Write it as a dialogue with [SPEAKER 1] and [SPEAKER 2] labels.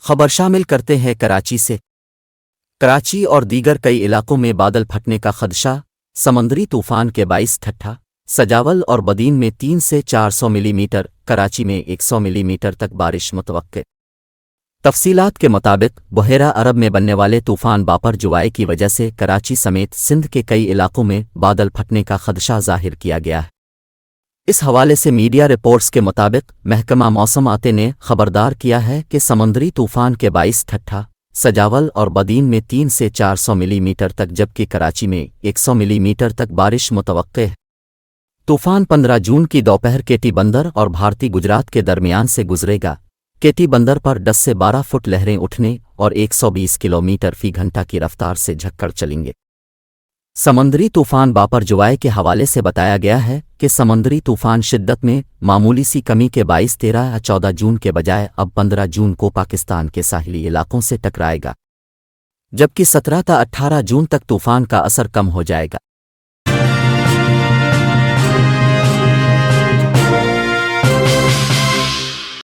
[SPEAKER 1] خبر شامل کرتے ہیں کراچی سے۔ کراچی اور دیگر کئی علاقوں میں بادل پھٹنے کا خدشہ، سمندری طوفان کے باعث ٹھٹھا، سجاول اور بدین میں 300 سے 400 ملی میٹر، کراچی میں 100 ملی میٹر تک بارش متوقع۔ تفصیلات کے مطابق بحیرہ عرب میں بننے والے طوفان باپر جوائے کی وجہ سے کراچی سمیت سندھ کے کئی علاقوں میں بادل پھٹنے کا خدشہ ظاہر کیا گیا ہے۔ اس حوالے سے میڈیا رپورٹس کے مطابق محکمہ موسمیات نے خبردار کیا ہے کہ سمندری طوفان کے باعث ٹھٹھا، سجاول اور بدین میں 300 سے 400 ملی میٹر تک جبکہ کراچی میں 100 ملی میٹر تک بارش متوقع ہے۔ طوفان 15 جون کی دوپہر کیٹی بندر اور بھارتی گجرات کے درمیان سے گزرے گا۔ کیٹی بندر پر 10 سے 12 فٹ لہریں اٹھنے اور 120 کلومیٹر فی گھنٹہ کی رفتار سے جھکڑ چلیں گے۔ سمندری طوفان باپر جوائے کے حوالے سے بتایا گیا ہے کہ سمندری طوفان شدت میں معمولی سی کمی کے باعث 13 یا 14 جون کے بجائے اب 15 جون کو پاکستان کے ساحلی علاقوں سے ٹکرائے گا، جبکہ 17 تا 18 جون تک طوفان کا اثر کم ہو جائے گا۔